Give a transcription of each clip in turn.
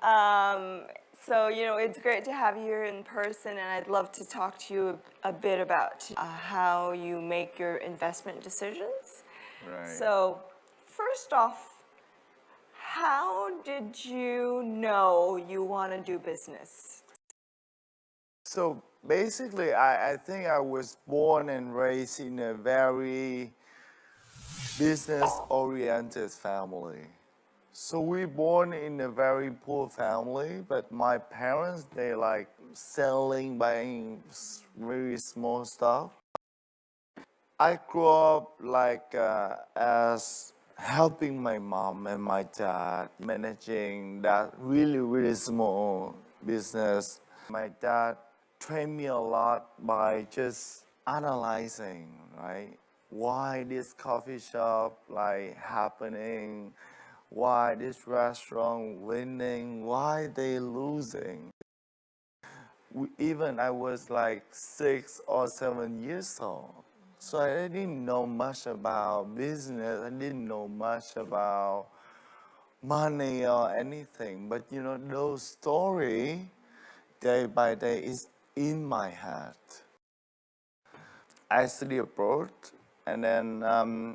So, it's great to have you here in person, and I'd love to talk to you a bit about how you make your investment decisions. Right. So, first off, how did you know you want to do business? So basically, I think I was born and raised in a very business-oriented family. So we born in a very poor family, but my parents, they like selling, buying very small stuff. I grew up like as helping my mom and my dad managing that really, really small business. My dad trained me a lot by just analyzing, right? Why this coffee shop like happening, why this restaurant winning, why they losing. Even I was like 6 or 7 years old. So I didn't know much about business. I didn't know much about money or anything. But those story day by day is in my head. I studied abroad, and then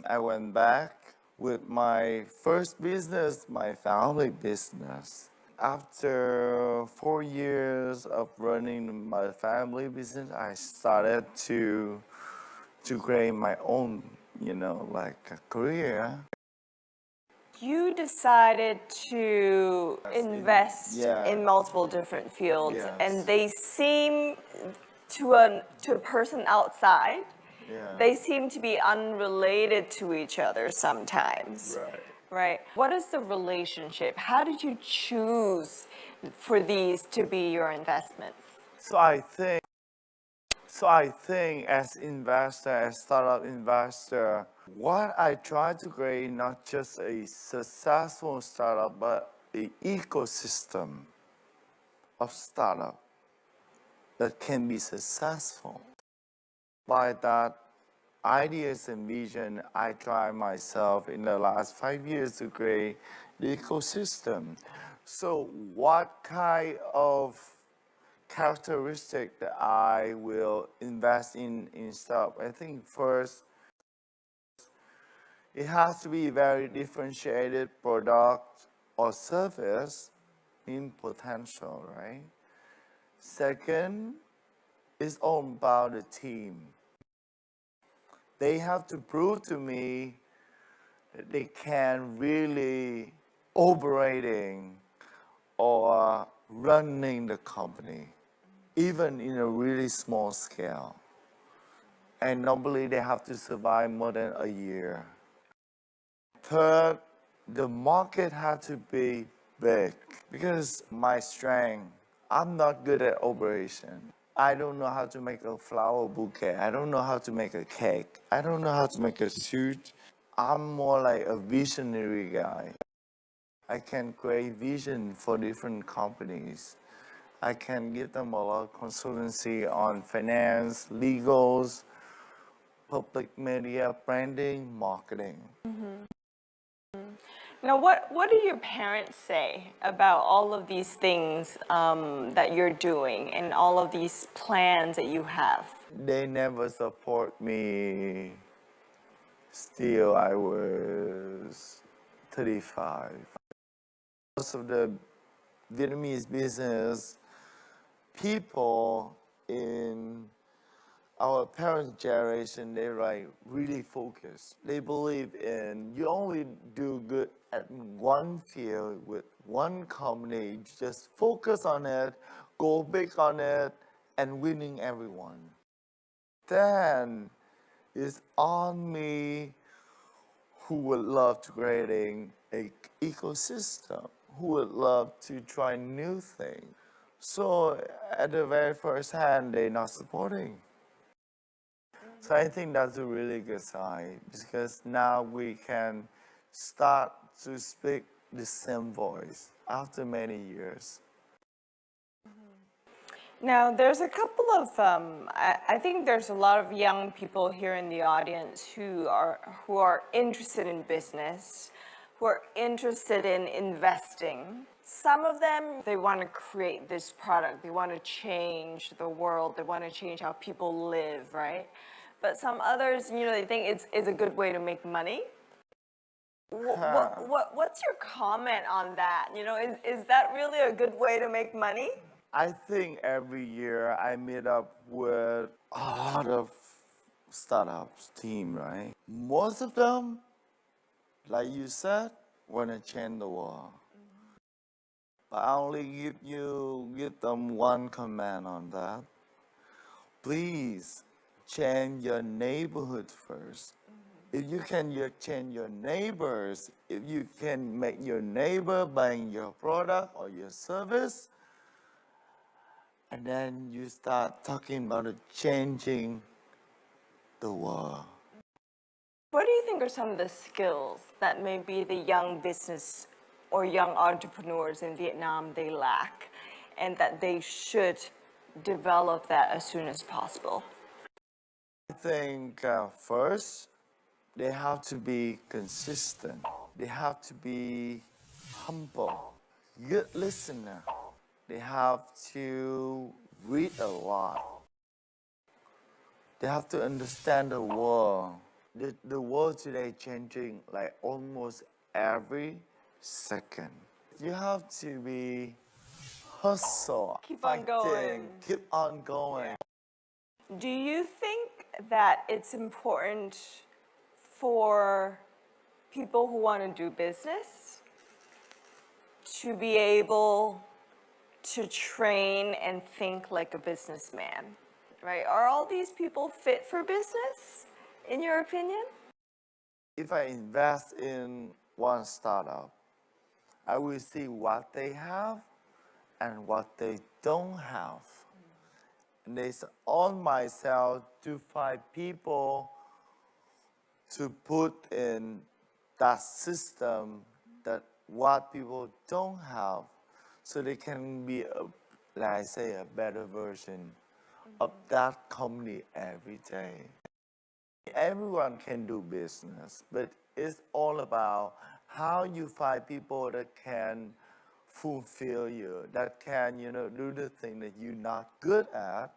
I went back with my first business, my family business. After 4 years of running my family business, I started to create my own, like a career. You decided to invest Yeah. in multiple different fields, Yes. and they seem to a person outside, Yeah. they seem to be unrelated to each other sometimes. Right. Right. What is the relationship? How did you choose for these to be your investments? So I think as investor, as startup investor, what I try to create not just a successful startup, but an ecosystem of startup that can be successful. By that ideas and vision, I try myself in the last 5 years to create the ecosystem. So what kind of characteristic that I will invest in startup? I think first, it has to be very differentiated product or service in potential, right? Second, it's all about the team. They have to prove to me that they can really operating or running the company, even in a really small scale. And normally they have to survive more than a year. Third, the market had to be big because my strength, I'm not good at operation. I don't know how to make a flower bouquet. I don't know how to make a cake. I don't know how to make a suit. I'm more like a visionary guy. I can create vision for different companies. I can give them a lot of consultancy on finance, legals, public media, branding, marketing. Now, what do your parents say about all of these things that you're doing and all of these plans that you have? They never support me. Still, I was 35. Most of the Vietnamese business people in our parents' generation, they're like really focused. They believe in you only do good at one field with one company. Just focus on it, go big on it, and winning everyone. Then it's on me who would love to creating a ecosystem, who would love to try new things. So at the very first hand, they're not supporting. So I think that's a really good sign because now we can start to speak the same voice after many years. Now, there's a couple of, I think there's a lot of young people here in the audience who are interested in business, who are interested in investing. Some of them, they want to create this product. They want to change the world. They want to change how people live, right? But some others, they think it's a good way to make money. What's your comment on that? Is that really a good way to make money? I think every year I meet up with a lot of startups team, right? Most of them, like you said, want to change the world. But I only give them one command on that. Please change your neighborhood first. If you can change your neighbors, if you can make your neighbor buying your product or your service, and then you start talking about changing the world. What do you think are some of the skills that maybe the young business or young entrepreneurs in Vietnam they lack, and that they should develop that as soon as possible? I think first, they have to be consistent. They have to be humble, good listener. They have to read a lot. They have to understand the world. The world today changing like almost every second. You have to be hustle, Keep on going. keep on going. Do you think that it's important for people who want to do business to be able to train and think like a businessman, right? Are all these people fit for business, in your opinion? If I invest in one startup, I will see what they have and what they don't have. And it's on myself to find people to put in that system that what people don't have, so they can be, like I say, a better version of that company every day. Everyone can do business, but it's all about how you find people that can fulfill you, that can, do the thing that you're not good at,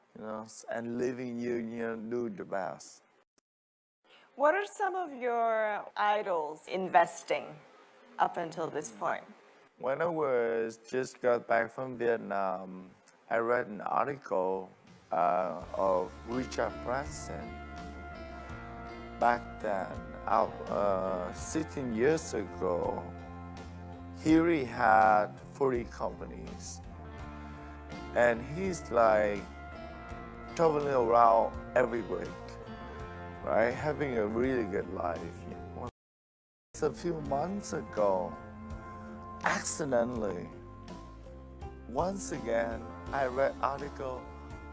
and leaving you, do the best. What are some of your idols investing up until this point? When I was just got back from Vietnam, I read an article of Richard Branson. Back then, 16 years ago, he already had 40 companies. And he's like traveling around every week, right? Having a really good life. A few months ago, accidentally, once again, I read an article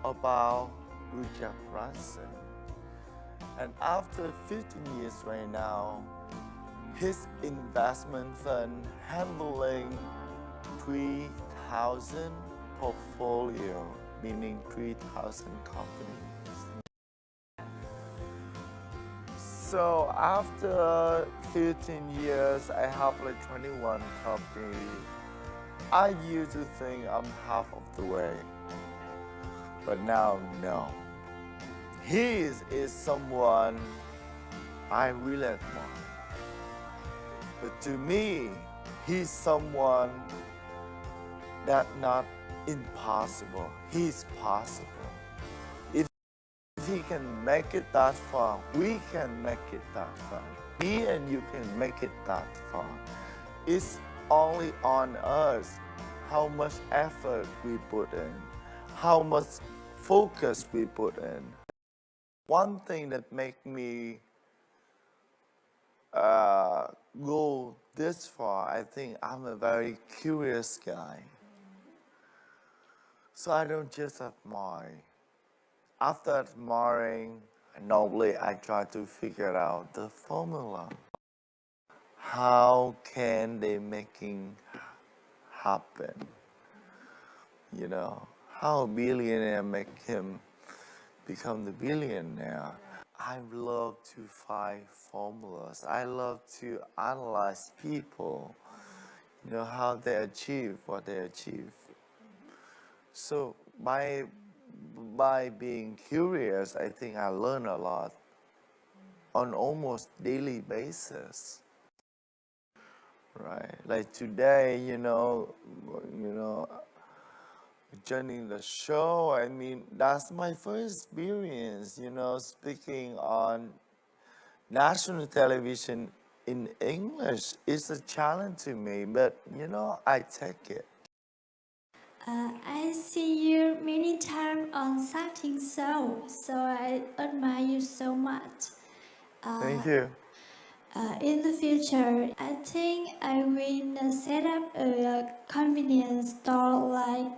about Richard Branson. And after 15 years right now, his investment fund handling 3,000 portfolio, meaning 3,000 companies. So after 15 years, I have like 21 companies. I used to think I'm half of the way, but now no. He is someone I really admire. But to me, he's someone that's not impossible. He's possible. If he can make it that far, we can make it that far. Me and you can make it that far. It's only on us how much effort we put in, how much focus we put in. One thing that makes me go this far, I think I'm a very curious guy. So I don't just admire. After admiring, normally I try to figure out the formula. How can they making happen? How a billionaire make him become the billionaire? I love to find formulas. I love to analyze people, how they achieve what they achieve. So by being curious, I think I learn a lot on almost daily basis. Right. Like today, joining the show, I mean, that's my first experience, speaking on national television in English. It's a challenge to me, but, I take it. I see you many times on something so I admire you so much. Thank you. In the future, I think I will set up a convenience store like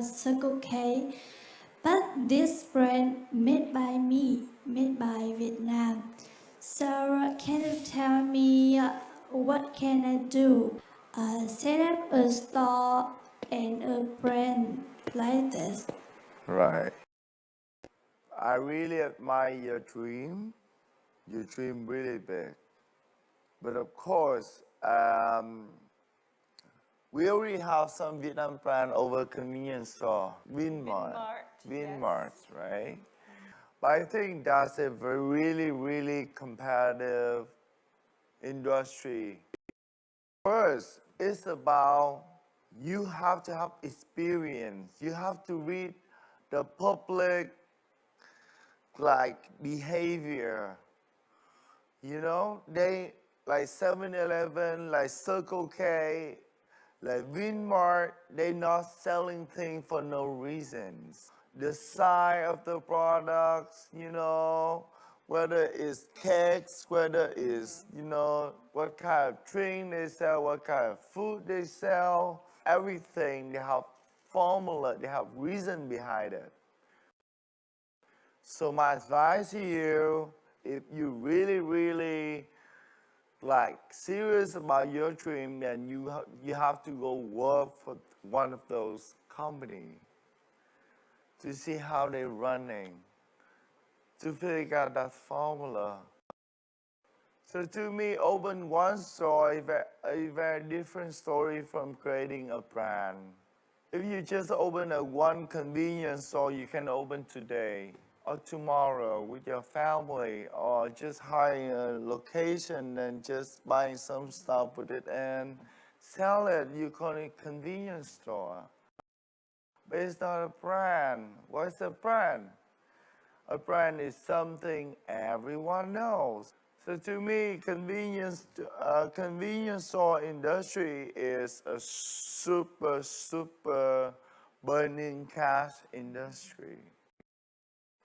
Circle K, but this brand made by me, made by Vietnam. So can you tell me what can I do? Set up a store and a brand like this. Right. I really admire your dream. You dream really big. But of course, we already have some Vietnam brand over convenience store, Vinmart. Vinmart, right? But I think that's a really, really competitive industry. First, it's about you have to have experience. You have to read the public behavior. They like 7-Eleven, like Circle K, like Winmart, they not selling things for no reasons. The size of the products, whether it's cakes, whether it's, what kind of drink they sell, what kind of food they sell, everything, they have formula, they have reason behind it. So my advice to you, if you really, really serious about your dream, then you have to go work for one of those companies to see how they're running, to figure out that formula. So to me, open one store is a very different story from creating a brand. If you just open one convenience store, you can open today or tomorrow with your family, or just hire a location and just buy some stuff, put it in, sell it. You call it convenience store. But it's not a brand. What's a brand? A brand is something everyone knows. So to me, convenience store industry is a super burning cash industry.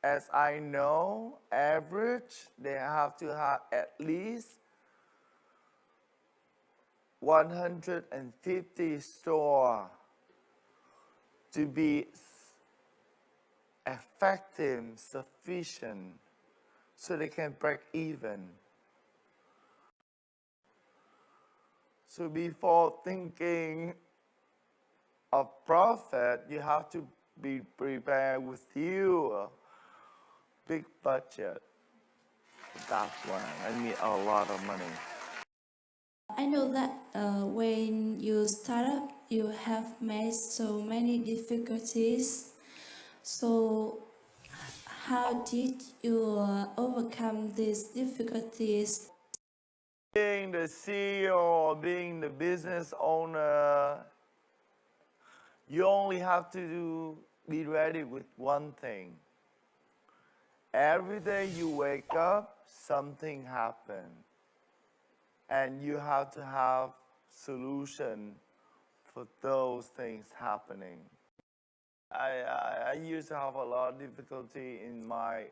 As I know, average, they have to have at least 150 stores to be effective, sufficient, so they can break even. So before thinking of profit, you have to be prepared with you big budget. That one, I need a lot of money. I know that when you start up, you have made so many difficulties. So, how did you overcome these difficulties? Being the CEO or being the business owner, you only have to be ready with one thing. Every day you wake up, something happens. And you have to have solution for those things happening. I used to have a lot of difficulty in my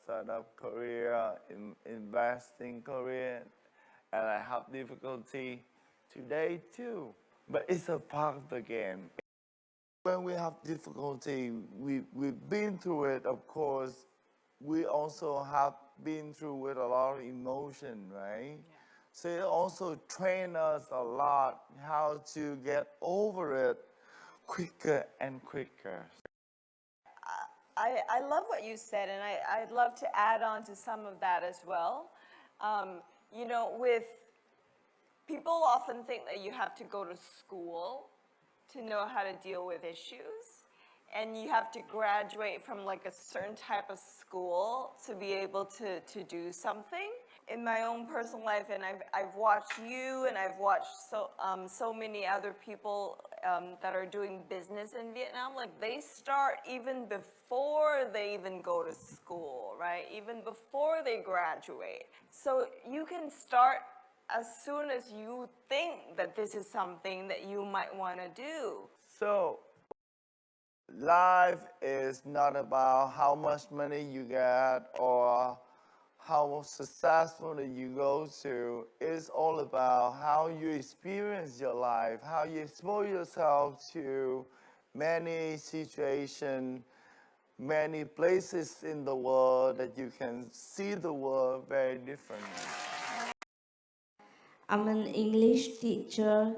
startup career, in investing career, and I have difficulty today too. But it's a part of the game. When we have difficulty, we've been through it, of course. We also have been through with a lot of emotion, right? Yeah. So it also trained us a lot how to get over it quicker and quicker. I love what you said, and I'd love to add on to some of that as well. You know, with people often think that you have to go to school to know how to deal with issues, and you have to graduate from like a certain type of school to be able to do something. In my own personal life, and I've watched you, and I've watched so many other people that are doing business in Vietnam. Like they start even before they even go to school, right? Even before they graduate. So you can start as soon as you think that this is something that you might want to do. So, life is not about how much money you get or how successful that you go to. It's all about how you experience your life, how you expose yourself to many situations, many places in the world that you can see the world very differently. I'm an English teacher,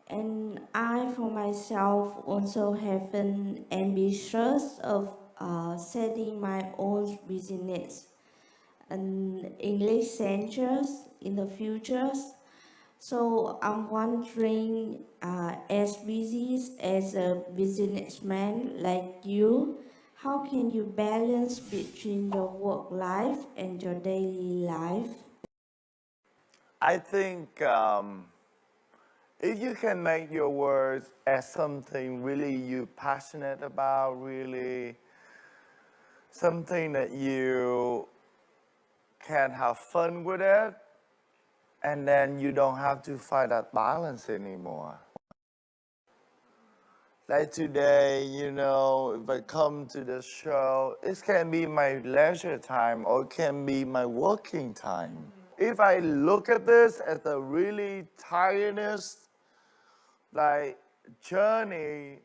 and I, for myself, also have an ambitious of setting my own business, an English centers in the futures. So I'm wondering, as busy as a businessman like you, how can you balance between your work life and your daily life? I think if you can make your words as something really you passionate about, really something that you can have fun with it, and then you don't have to find that balance anymore. Like today, you know, if I come to the show, it can be my leisure time or it can be my working time. If I look at this as a really tiredness, like journey,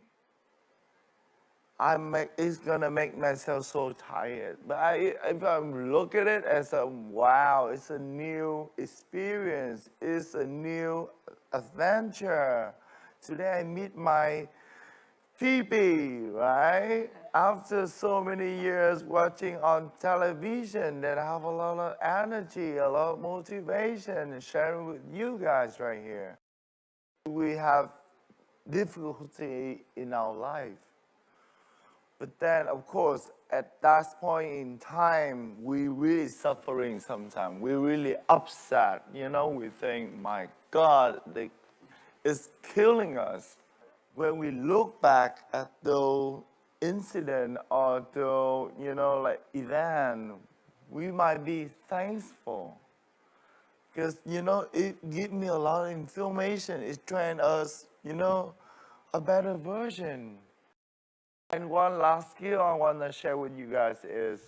it's gonna make myself so tired. But if I look at it as a wow, it's a new experience, it's a new adventure. Today I meet my Phoebe, right? After so many years watching on television, that I have a lot of energy, a lot of motivation, and sharing with you guys right here. We have difficulty in our life. But then, of course, at that point in time, we really suffering sometimes. We really upset, you know, we think, my God, it's killing us. When we look back at the incident or the, you know, like event, we might be thankful. Because, you know, it gives me a lot of information. It trains us, you know, a better version. And one last skill I want to share with you guys is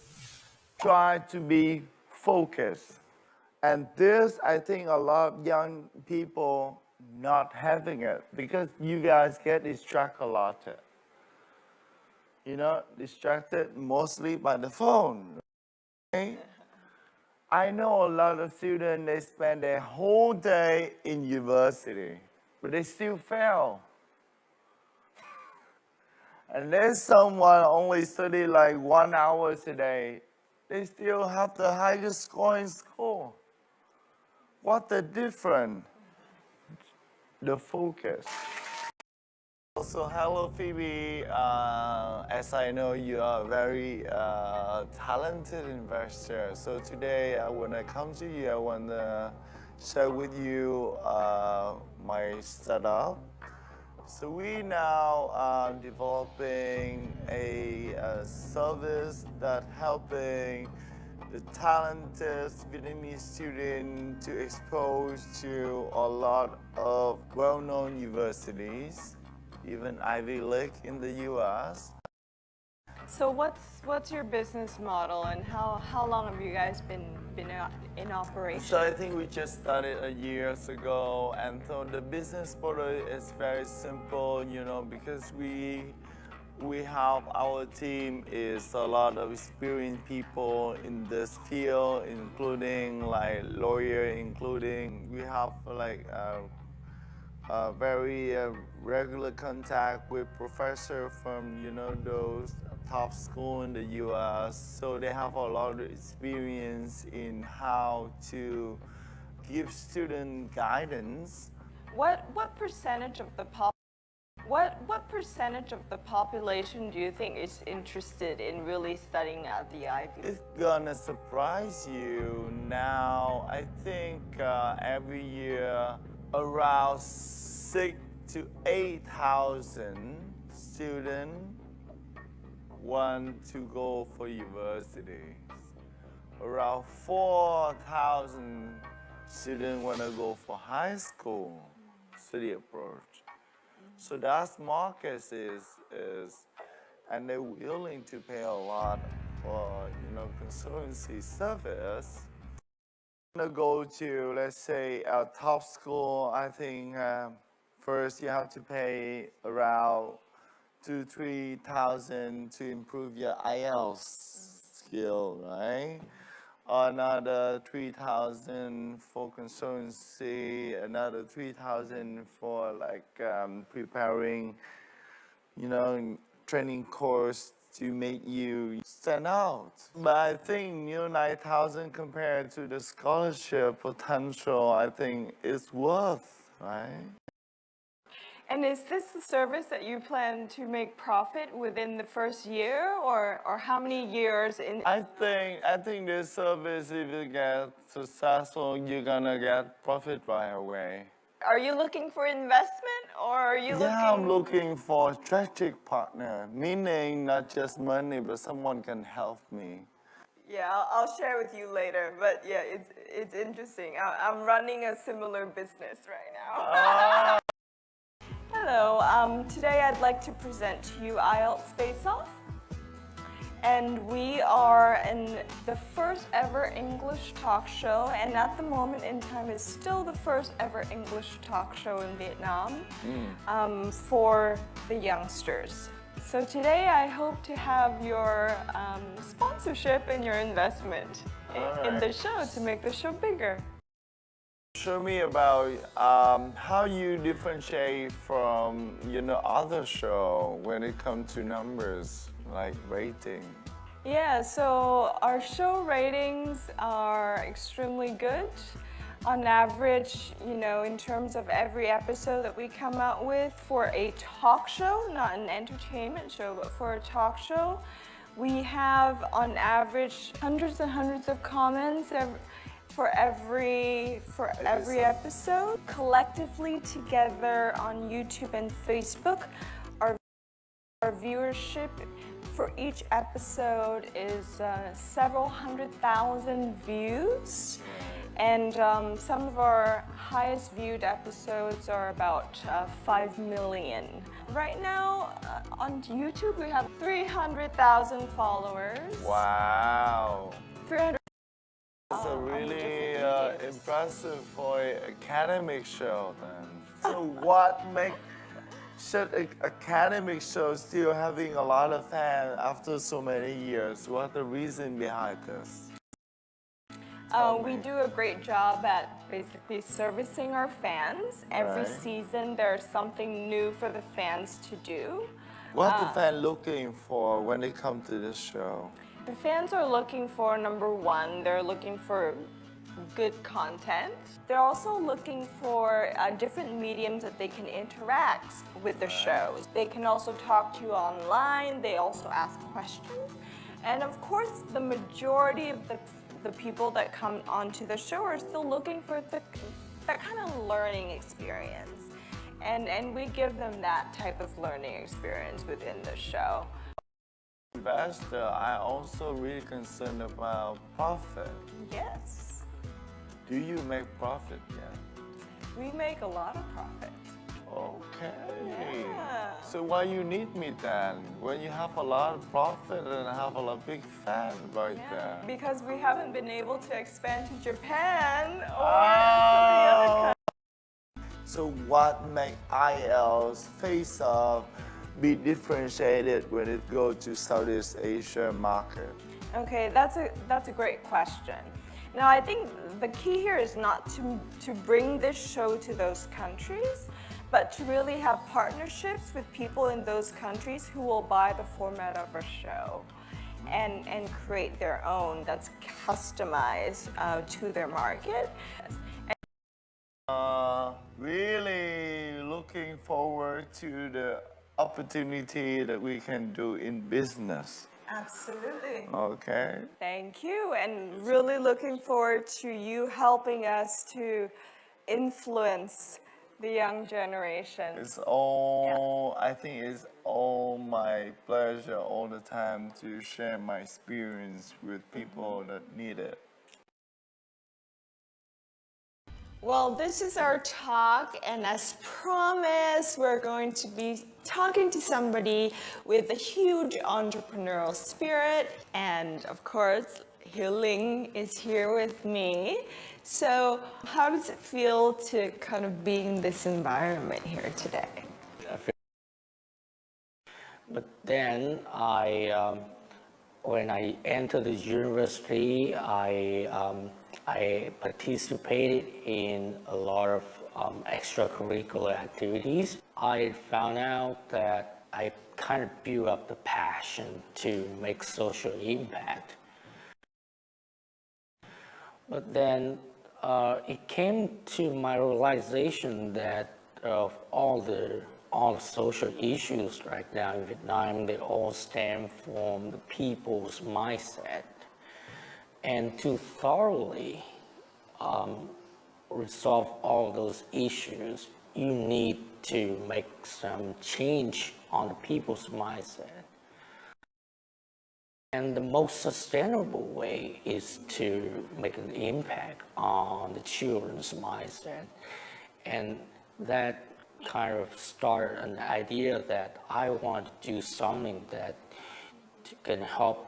try to be focused. And this, I think a lot of young people not having it because you guys get distracted a lot. You know, distracted mostly by the phone. Right? I know a lot of students, they spend their whole day in university, but they still fail. And there's someone only study like 1 hour a day, they still have the highest score in school. What the difference? The focus. Also, hello Phoebe. As I know, you are a very talented investor. So today, when I come to you, I want to share with you my startup. So we now are developing a service that helping the talented Vietnamese student to expose to a lot of well-known universities, even Ivy League in the U.S. So what's your business model, and how long have you guys been in operation? So I think we just started years ago, and so the business model is very simple, you know, because we have our team is a lot of experienced people in this field, including like lawyer, including we have like a very regular contact with professor from, you know, those top school in the US, so they have a lot of experience in how to give student guidance. What percentage of the what percentage of the population do you think is interested in really studying at the Ivy? It's gonna surprise you. Now, I think every year around 6 to 8,000 students want to go for universities. Around 4,000 students want to go for high school study abroad. So that market is, and they're willing to pay a lot for, consultancy service. To go to, let's say, a top school, I think first you have to pay around 2,000-3,000 to improve your IELTS skill, right? Another 3,000 for consultancy, another 3,000 for preparing, training course to make you stand out. But I think 9,000 compared to the scholarship potential, I think it's worth, right? And is this the service that you plan to make profit within the first year, or how many years in? I think this service, if you get successful, you're gonna get profit right away. Are you looking for investment, or are you looking? Yeah, I'm looking for a strategic partner, meaning not just money, but someone can help me. Yeah, I'll share with you later. But yeah, it's interesting. I'm running a similar business right now. Hello. Today I'd like to present to you IELTS Face Off. And we are in the first ever English talk show, and at the moment in time is still the first ever English talk show in Vietnam for the youngsters. So today I hope to have your sponsorship and your investment in the show to make the show bigger. Show me about how you differentiate from other show when it comes to numbers, like rating. Yeah, so our show ratings are extremely good. On average, in terms of every episode that we come out with for a talk show, not an entertainment show, but for a talk show, we have on average hundreds and hundreds of comments for every episode. Collectively together on YouTube and Facebook, our viewership for each episode is several 100,000 views. And some of our highest viewed episodes are about 5 million. Right now on YouTube we have 300,000 followers. Wow. 300. It's a really impressive for an academic show then. So what makes such an academic show still having a lot of fans after so many years? What's the reason behind this? We do a great job at basically servicing our fans. Every Right. season there's something new for the fans to do. What the fan looking for when they come to this show? The fans are looking for, number one, they're looking for good content. They're also looking for different mediums that they can interact with the shows. They can also talk to you online. They also ask questions. And of course, the majority of the people that come onto the show are still looking for that kind of learning experience. And we give them that type of learning experience within the show. Investor, I also really concerned about profit. Yes, Do you make profit yet? we make a lot of profit. Okay. Yeah. So why you need me then? When you have a lot of profit and have a lot of big fan right there. Because we haven't been able to expand to Japan or Oh. So what make IELTS Face Off be differentiated when it goes to Southeast Asia market? Okay, that's a great question. Now, I think the key here is not to bring this show to those countries, but to really have partnerships with people in those countries who will buy the format of a show and create their own that's customized to their market. Really looking forward to the opportunity that we can do in business. Absolutely. Okay. Thank you, and really looking forward to you helping us to influence the young generation. I think it's all my pleasure all the time to share my experience with people that need it. Well, this is our talk, and as promised, we're going to be talking to somebody with a huge entrepreneurial spirit. And of course, Hill-Ling is here with me. So, how does it feel to kind of be in this environment here today? But then when I entered the university, I participated in a lot of extracurricular activities. I found out that I kind of built up the passion to make social impact. But then it came to my realization that of all the social issues right now in Vietnam, they all stem from the people's mindset. And to thoroughly resolve all those issues, you need to make some change on the people's mindset. And the most sustainable way is to make an impact on the children's mindset. And that kind of started an idea that I want to do something that can help,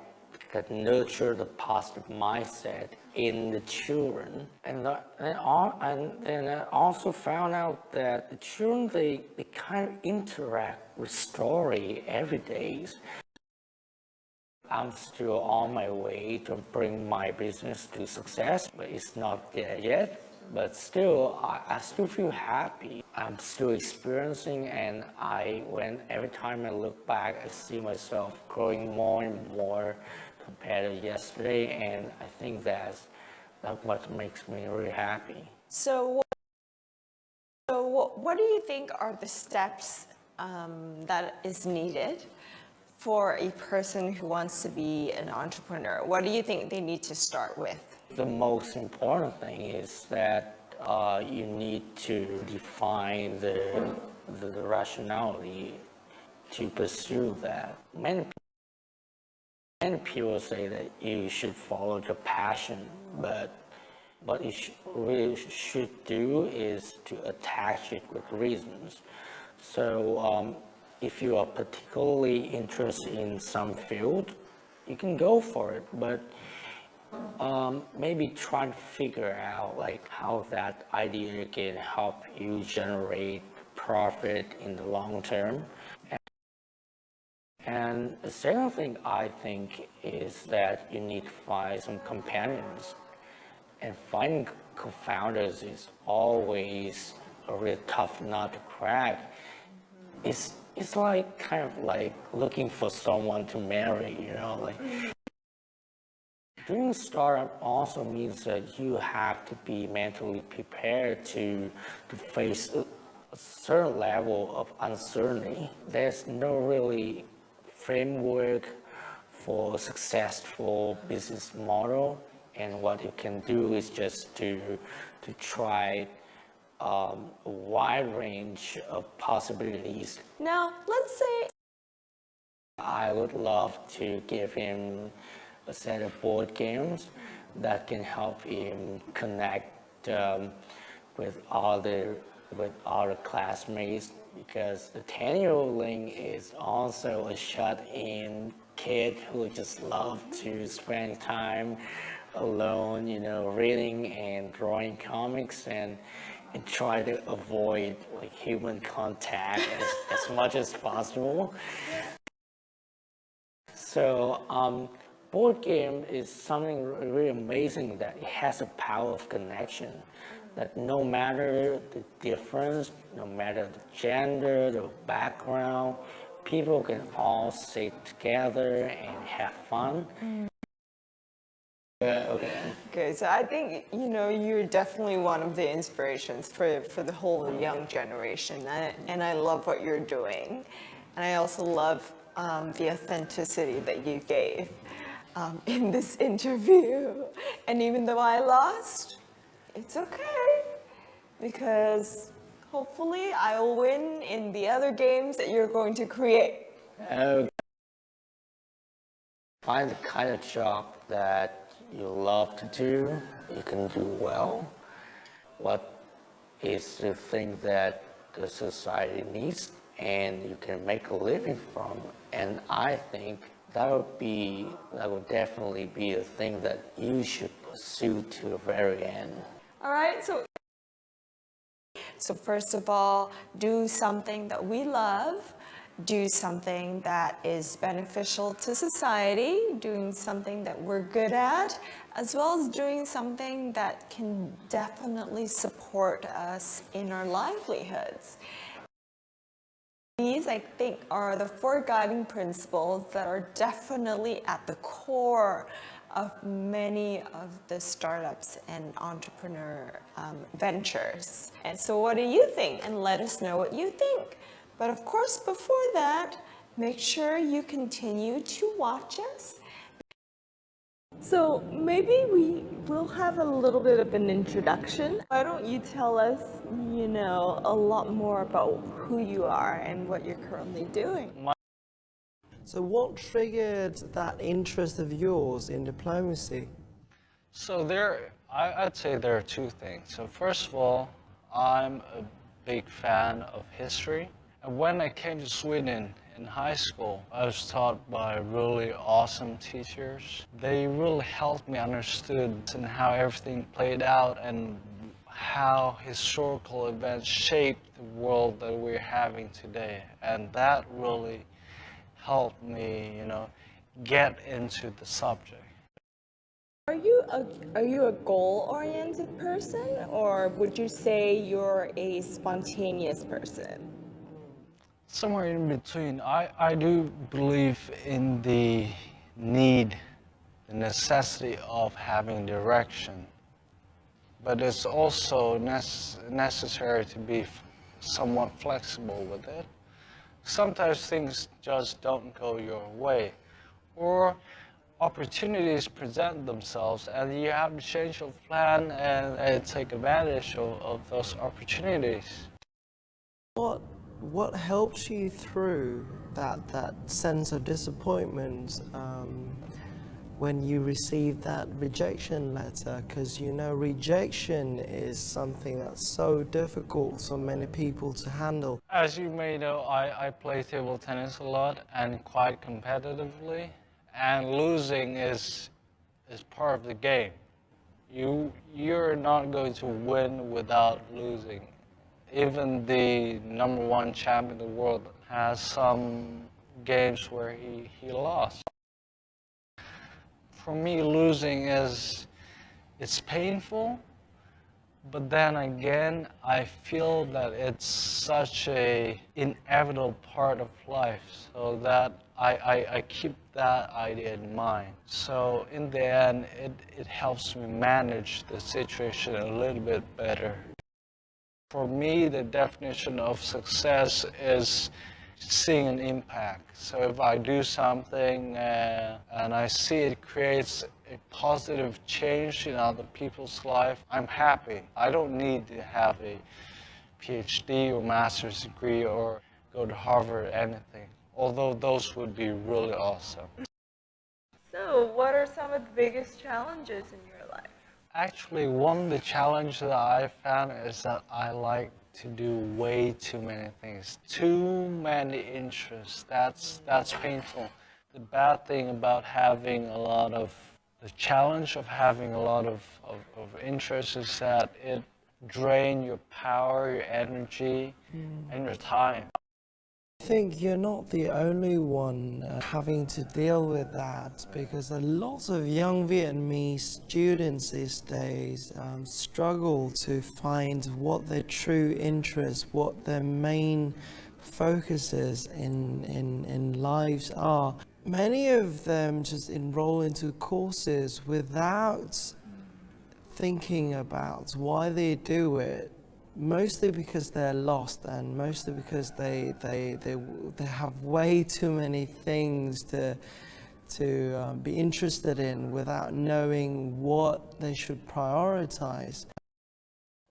that nurture the positive mindset in the children. And then I also found out that the children, they kind of interact with story every day. I'm still on my way to bring my business to success, but it's not there yet. But still, I still feel happy. I'm still experiencing, and every time I look back, I see myself growing more and more compared to yesterday, and I think that's what makes me really happy. So what do you think are the steps that is needed for a person who wants to be an entrepreneur? What do you think they need to start with? The most important thing is that you need to define the rationality to pursue that. Many people say that you should follow your passion, but what you really should do is to attach it with reasons. So if you are particularly interested in some field, you can go for it, but maybe try to figure out like how that idea can help you generate profit in the long term. And the second thing I think is that you need to find some companions. And finding co-founders is always a really tough nut to crack. It's like kind of like looking for someone to marry, you know, like. Doing a startup also means that you have to be mentally prepared to face a certain level of uncertainty. There's no really framework for a successful business model, and what you can do is just to try a wide range of possibilities. Now, let's say I would love to give him a set of board games that can help him connect with other classmates, because the 10-year-old Ling is also a shut-in kid who just loves to spend time alone, you know, reading and drawing comics and try to avoid like human contact as much as possible. So board game is something really amazing that it has a power of connection. that no matter the difference, no matter the gender, the background, people can all sit together and have fun. Okay, so I think, you're definitely one of the inspirations for the whole young generation, and I love what you're doing. And I also love the authenticity that you gave in this interview. And even though I lost, it's okay, because hopefully I will win in the other games that you're going to create. Find the kind of job that you love to do, you can do well. What is the thing that the society needs and you can make a living from? And I think that would definitely be a thing that you should pursue to the very end. All right, so first of all, do something that we love. Do something that is beneficial to society, doing something that we're good at, as well as doing something that can definitely support us in our livelihoods. These, I think, are the 4 guiding principles that are definitely at the core of many of the startups and entrepreneur ventures. And so what do you think? And let us know what you think. But of course, before that, make sure you continue to watch us. So maybe we will have a little bit of an introduction. Why don't you tell us, a lot more about who you are and what you're currently doing? So what triggered that interest of yours in diplomacy? So I'd say there are 2 things. So first of all, I'm a big fan of history. And when I came to Sweden in high school, I was taught by really awesome teachers. They really helped me understand how everything played out and how historical events shaped the world that we're having today. And that really helped me, get into the subject. Are you a goal-oriented person, or would you say you're a spontaneous person? Somewhere in between. I do believe in the necessity of having direction, but it's also necessary to be somewhat flexible with it. Sometimes things just don't go your way, or opportunities present themselves and you have to change your plan and take advantage of those opportunities. What helps you through that sense of disappointment when you receive that rejection letter? Because rejection is something that's so difficult for many people to handle. As you may know, I play table tennis a lot and quite competitively, and losing is part of the game. You're not going to win without losing. Even the #1 champion in the world has some games where he lost. For me, losing it's painful, but then again, I feel that it's such a inevitable part of life, so that I keep that idea in mind. So in the end, it helps me manage the situation a little bit better. For me, the definition of success is seeing an impact. So if I do something and I see it creates a positive change in other people's life, I'm happy. I don't need to have a PhD or master's degree or go to Harvard or anything, although those would be really awesome. So what are some of the biggest challenges in your life? Actually, one of the challenges that I found is that I like to do way too many things, too many interests. That's painful. The bad thing about having the challenge of having a lot of interests is that it drains your power, your energy, and your time. I think you're not the only one having to deal with that, because a lot of young Vietnamese students these days struggle to find what their true interests, what their main focuses in lives are. Many of them just enroll into courses without thinking about why they do it, mostly because they're lost, and mostly because they have way too many things to be interested in without knowing what they should prioritize.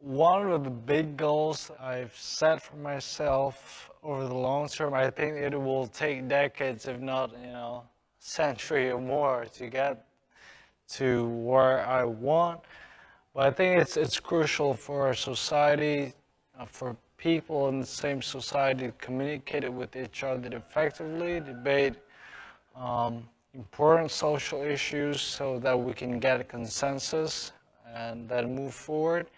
One of the big goals I've set for myself over the long term, I think it will take decades, if not, century or more to get to where I want. But I think it's crucial for our society, for people in the same society to communicate with each other effectively, debate important social issues so that we can get a consensus and then move forward.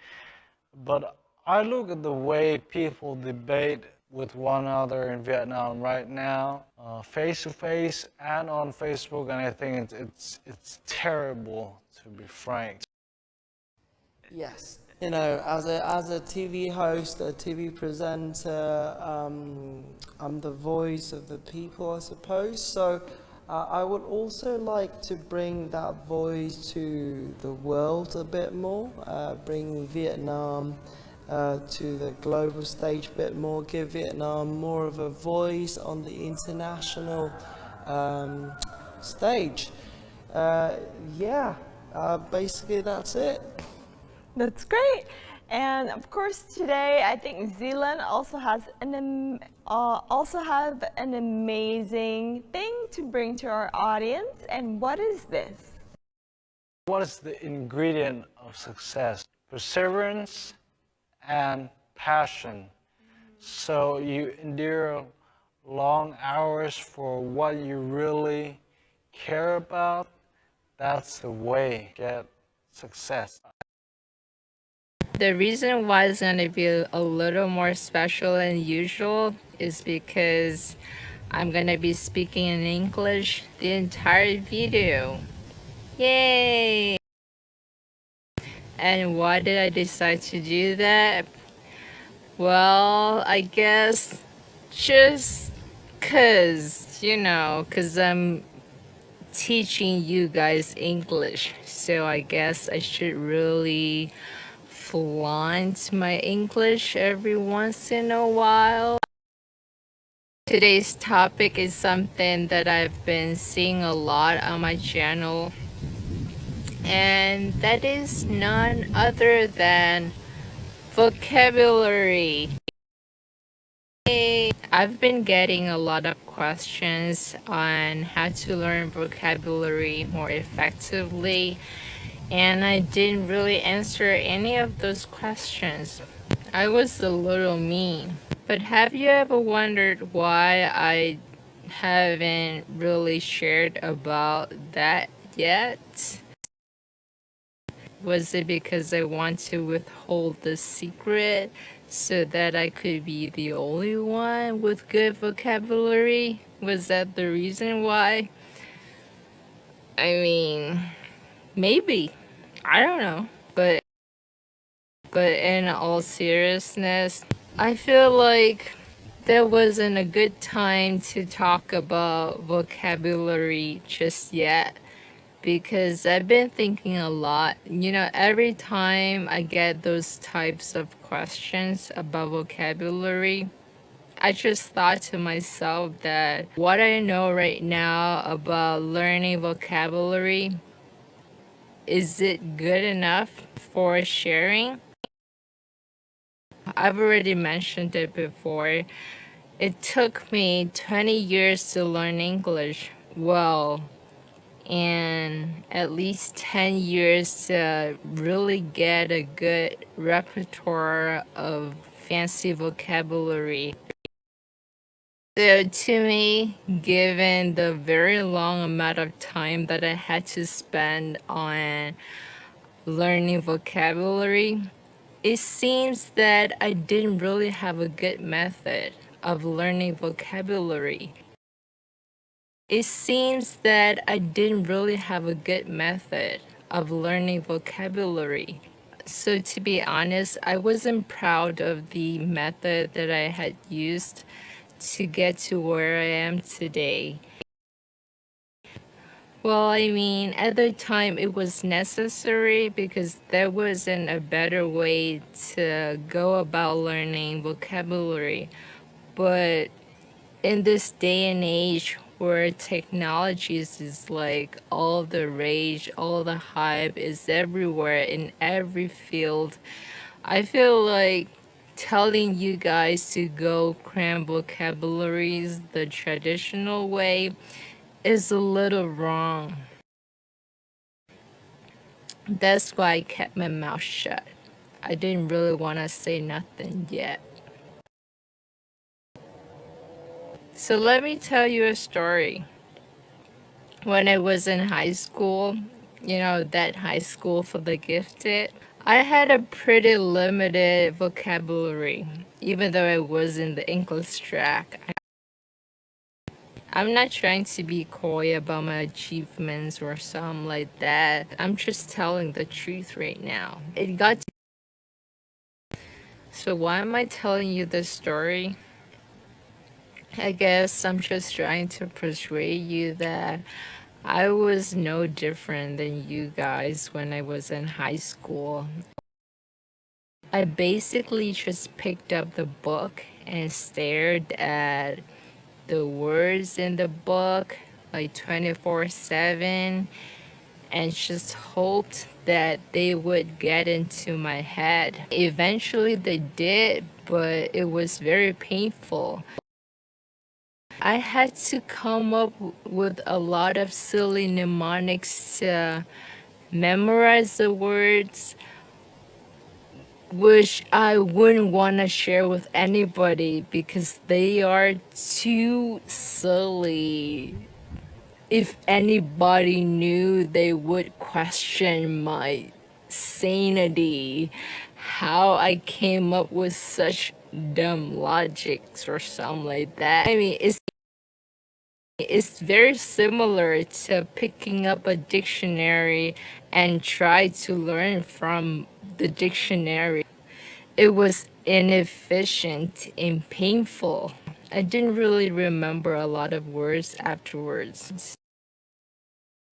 But I look at the way people debate with one another in Vietnam right now, face to face and on Facebook, and I think it's terrible, to be frank. Yes. You know, as a TV host, a TV presenter, I'm the voice of the people, I suppose. So I would also like to bring that voice to the world a bit more, bring Vietnam to the global stage a bit more, give Vietnam more of a voice on the international stage. Basically that's it. That's great. And of course, today I think Zealand also has an amazing thing to bring to our audience. And what is this? What is the ingredient of success? Perseverance and passion. So you endure long hours for what you really care about. That's the way to get success. The reason why it's going to be a little more special than usual is because I'm going to be speaking in English the entire video. Yay! And why did I decide to do that? Well, I guess just because I'm teaching you guys English. So I guess I should really flaunt my English every once in a while. Today's topic is something that I've been seeing a lot on my channel, and that is none other than vocabulary. I've been getting a lot of questions on how to learn vocabulary more effectively, and I didn't really answer any of those questions. I was a little mean. But have you ever wondered why I haven't really shared about that yet? Was it because I want to withhold the secret so that I could be the only one with good vocabulary? Was that the reason why? I mean, maybe. I don't know. But in all seriousness, I feel like there wasn't a good time to talk about vocabulary just yet, because I've been thinking a lot. Every time I get those types of questions about vocabulary, I just thought to myself that what I know right now about learning vocabulary, is it good enough for sharing? I've already mentioned it before. It took me 20 years to learn English well, and at least 10 years to really get a good repertoire of fancy vocabulary. So to me, given the very long amount of time that I had to spend on learning vocabulary, it seems that I didn't really have a good method of learning vocabulary. It seems that I didn't really have a good method of learning vocabulary. So to be honest, I wasn't proud of the method that I had used to get to where I am today. Well, I mean, at the time it was necessary because there wasn't a better way to go about learning vocabulary. But in this day and age where technologies is like all the rage, all the hype is everywhere in every field, I feel like telling you guys to go cram vocabularies the traditional way is a little wrong. That's why I kept my mouth shut. I didn't really want to say nothing yet. So let me tell you a story. When I was in high school, you know, that high school for the gifted, I had a pretty limited vocabulary, even though I was in the English track. I'm not trying to be coy about my achievements or something like that. I'm just telling the truth right now. So why am I telling you this story? I guess I'm just trying to persuade you that I was no different than you guys when I was in high school. I basically just picked up the book and stared at the words in the book like 24/7 and just hoped that they would get into my head. Eventually they did, but it was very painful. I had to come up with a lot of silly mnemonics to memorize the words, which I wouldn't want to share with anybody because they are too silly. If anybody knew, they would question my sanity, how I came up with such dumb logics or something like that. I mean, it's very similar to picking up a dictionary and try to learn from the dictionary. It was inefficient and painful. I didn't really remember a lot of words afterwards.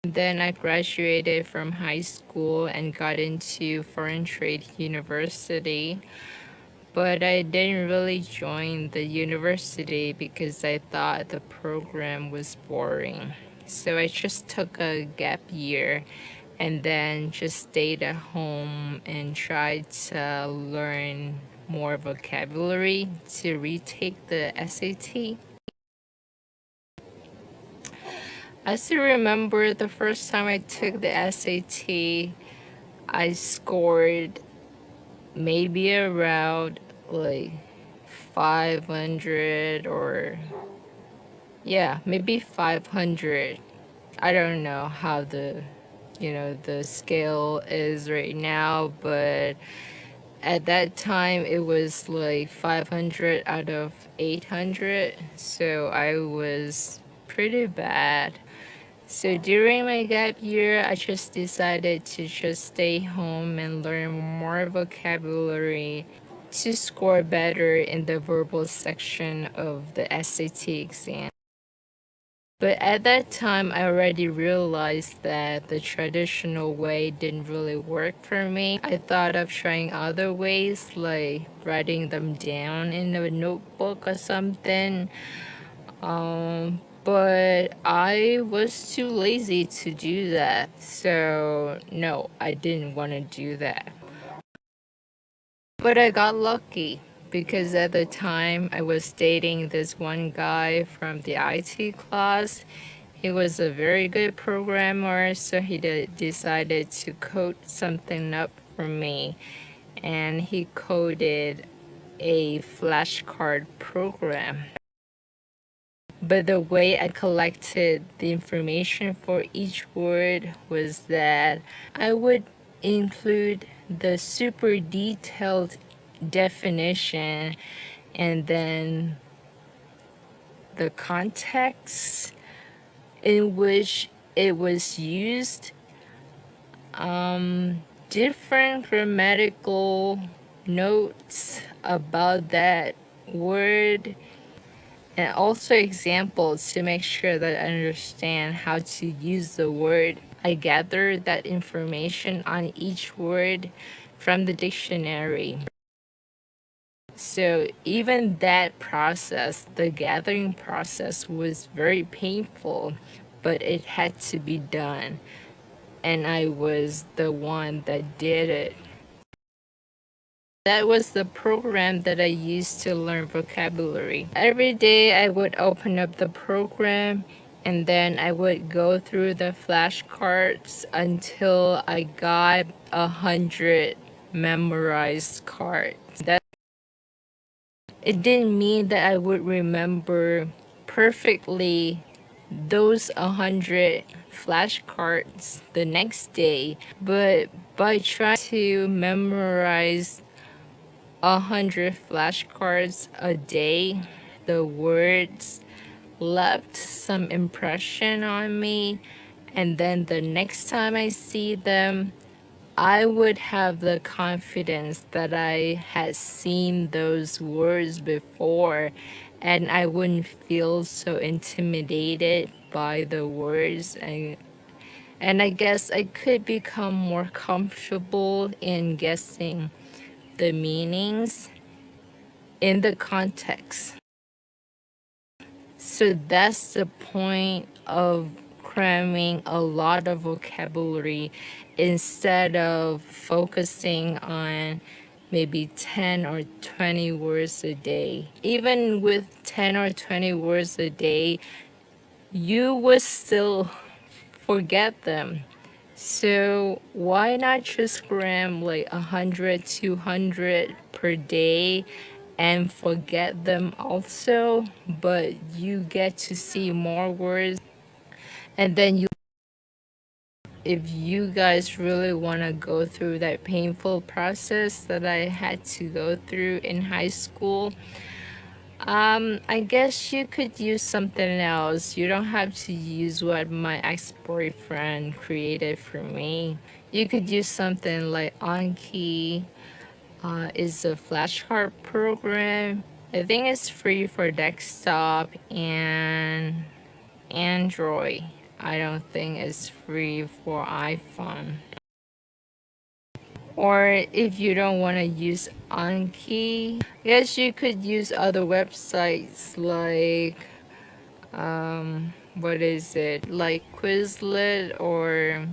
Then I graduated from high school and got into Foreign Trade University. But I didn't really join the university because I thought the program was boring. So I just took a gap year and then just stayed at home and tried to learn more vocabulary to retake the SAT. I still remember the first time I took the SAT, I scored maybe around like 500 or yeah, maybe 500. I don't know how the scale is right now, but at that time it was like 500 out of 800, so I was pretty bad. So during my gap year, I just decided to just stay home and learn more vocabulary to score better in the verbal section of the SAT exam. But at that time, I already realized that the traditional way didn't really work for me. I thought of trying other ways, like writing them down in a notebook or something. But I was too lazy to do that. So no, I didn't want to do that. But I got lucky because at the time I was dating this one guy from the IT class. He was a very good programmer, so he decided to code something up for me. And he coded a flashcard program. But the way I collected the information for each word was that I would include the super detailed definition and then the context in which it was used, different grammatical notes about that word, and also examples to make sure that I understand how to use the word. I gathered that information on each word from the dictionary. So even that process, the gathering process, was very painful, but it had to be done. And I was the one that did it. That was the program that I used to learn vocabulary. Every day I would open up the program and then I would go through the flashcards until I got 100 memorized cards. It didn't mean that I would remember perfectly those 100 flashcards the next day, but by trying to memorize 100 flashcards a day, the words left some impression on me, and then the next time I see them, I would have the confidence that I had seen those words before, and I wouldn't feel so intimidated by the words. And I guess I could become more comfortable in guessing the meanings in the context. So that's the point of cramming a lot of vocabulary instead of focusing on maybe 10 or 20 words a day. Even with 10 or 20 words a day, you would still forget them. So why not just cram like 100, 200 per day and forget them also, but you get to see more words. And then if you guys really want to go through that painful process that I had to go through in high school, I guess you could use something else. You don't have to use what my ex-boyfriend created for me. You could use something like Anki. Is a flashcard program. I think it's free for desktop and Android. I don't think it's free for iPhone. Or if you don't want to use Anki, I guess you could use other websites like what is it? Like Quizlet or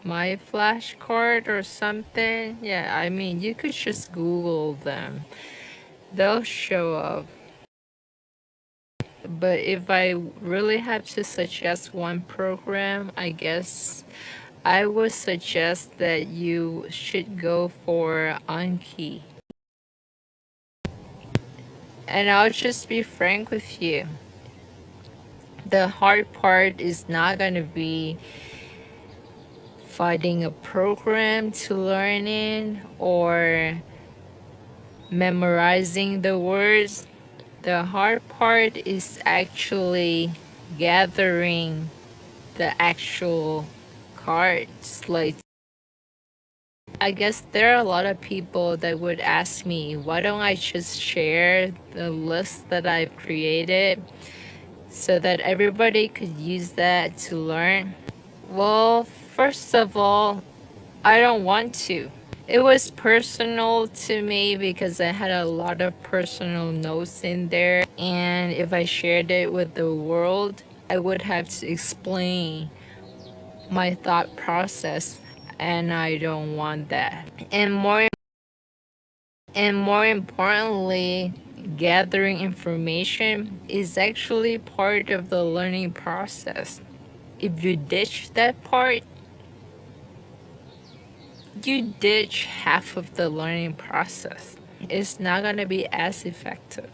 My Flashcard or something. Yeah, I mean, you could just Google them. They'll show up. But if I really have to suggest one program, I guess I would suggest that you should go for Anki. And I'll just be frank with you. The hard part is not going to be finding a program to learn in or memorizing the words. The hard part is actually gathering the actual cards. Like, I guess there are a lot of people that would ask me, why don't I just share the list that I've created so that everybody could use that to learn? Well, first of all, I don't want to. It was personal to me because I had a lot of personal notes in there, and if I shared it with the world, I would have to explain my thought process, and I don't want that. And more importantly, gathering information is actually part of the learning process. If you ditch that part, you ditch half of the learning process. It's not going to be as effective.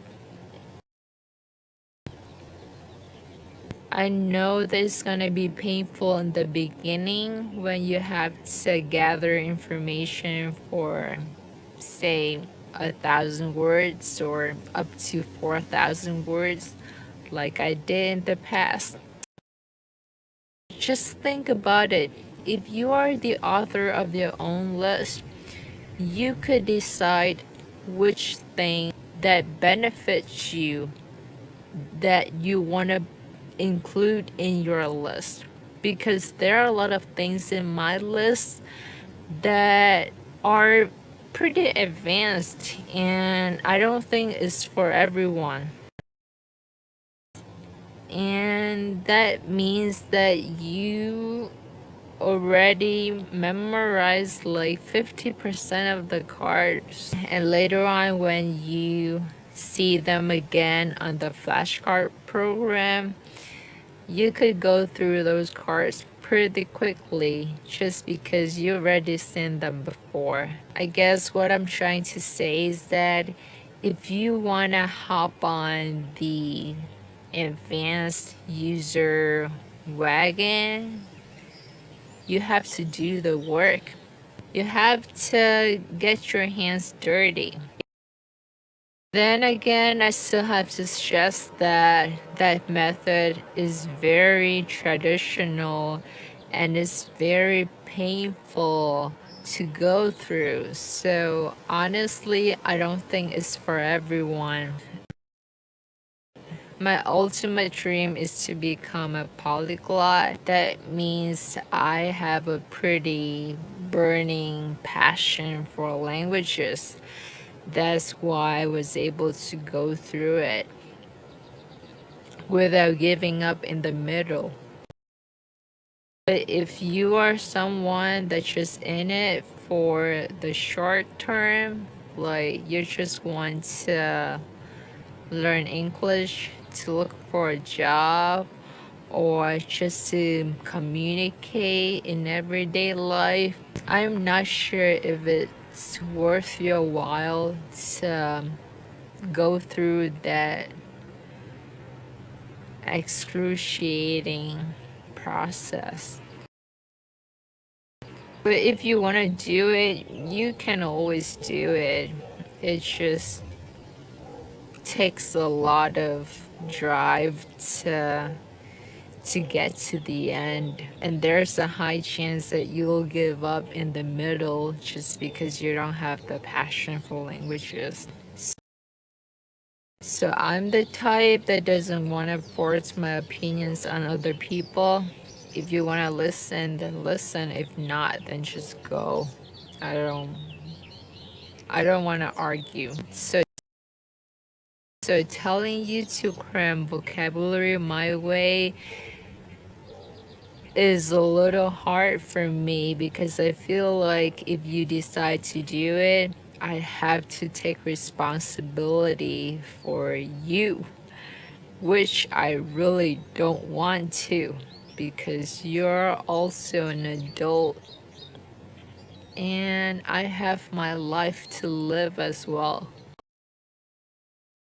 I know that it's going to be painful in the beginning when you have to gather information for, say, 1,000 words or up to 4,000 words like I did in the past. Just think about it. If you are the author of your own list, you could decide which thing that benefits you that you want to include in your list, because there are a lot of things in my list that are pretty advanced and I don't think it's for everyone. And that means that you already memorized like 50% of the cards, and later on when you see them again on the flashcard program, you could go through those cards pretty quickly just because you already seen them before. I guess what I'm trying to say is that if you want to hop on the advanced user wagon, you have to do the work. You have to get your hands dirty. Then again, I still have to stress that that method is very traditional and it's very painful to go through. So honestly, I don't think it's for everyone. My ultimate dream is to become a polyglot. That means I have a pretty burning passion for languages. That's why I was able to go through it without giving up in the middle. But if you are someone that's just in it for the short term, like you just want to learn English to look for a job or just to communicate in everyday life, I'm not sure if it's worth your while to go through that excruciating process. But if you want to do it, you can always do it. It just takes a lot of drive to get to the end, and there's a high chance that you'll give up in the middle just because you don't have the passion for languages. So I'm the type that doesn't want to force my opinions on other people. If you want to listen, then listen. If not, then just go. I don't want to argue. So telling you to cram vocabulary my way is a little hard for me because I feel like if you decide to do it, I have to take responsibility for you, which I really don't want to because you're also an adult and I have my life to live as well.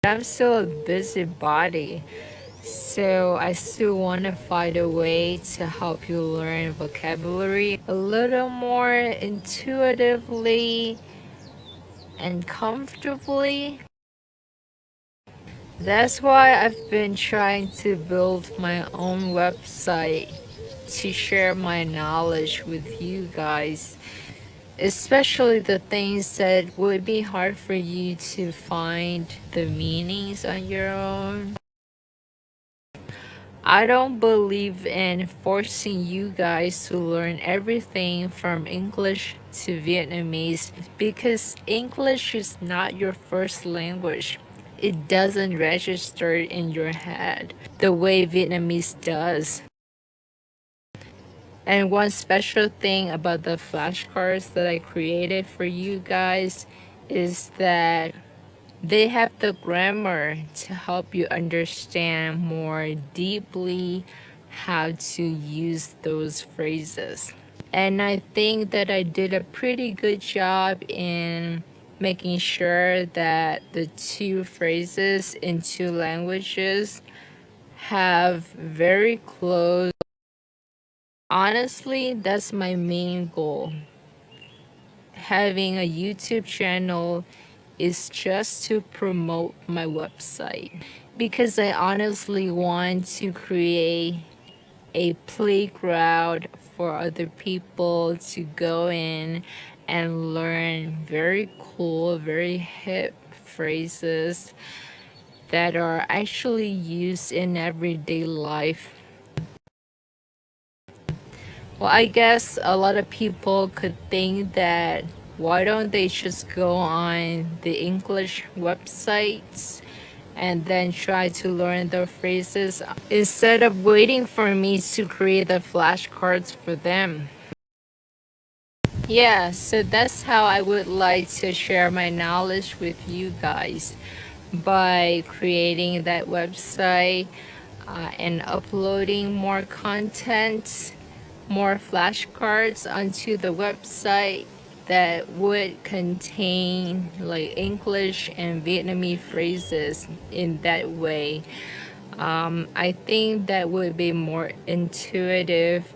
I'm still a busybody. So I still want to find a way to help you learn vocabulary a little more intuitively and comfortably. That's why I've been trying to build my own website to share my knowledge with you guys, especially the things that would be hard for you to find the meanings on your own. I don't believe in forcing you guys to learn everything from English to Vietnamese because English is not your first language. It doesn't register in your head the way Vietnamese does. And one special thing about the flashcards that I created for you guys is that they have the grammar to help you understand more deeply how to use those phrases. And I think that I did a pretty good job in making sure that the two phrases in two languages have very close. Honestly, that's my main goal. Having a YouTube channel is just to promote my website because I honestly want to create a playground for other people to go in and learn very cool, very hip phrases that are actually used in everyday life. Well, I guess a lot of people could think that why don't they just go on the English websites and then try to learn the phrases instead of waiting for me to create the flashcards for them. Yeah, so that's how I would like to share my knowledge with you guys by creating that website and uploading more content, more flashcards onto the website that would contain like English and Vietnamese phrases in that way. I think that would be more intuitive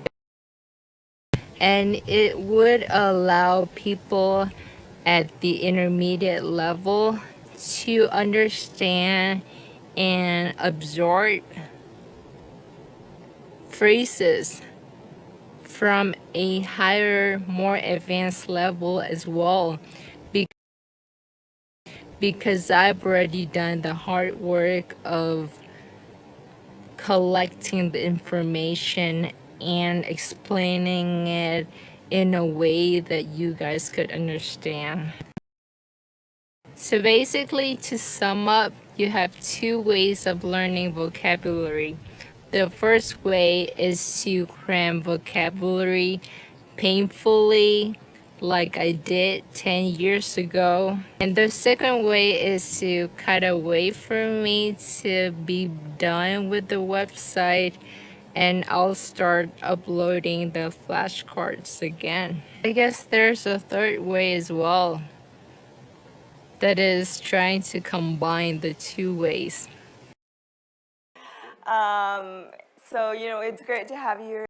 and it would allow people at the intermediate level to understand and absorb phrases from a higher, more advanced level as well. Because I've already done the hard work of collecting the information and explaining it in a way that you guys could understand. So basically, to sum up, you have two ways of learning vocabulary. The first way is to cram vocabulary painfully, like I did 10 years ago. And the second way is to cut away from me to be done with the website and I'll start uploading the flashcards again. I guess there's a third way as well. That is trying to combine the two ways. So, it's great to have you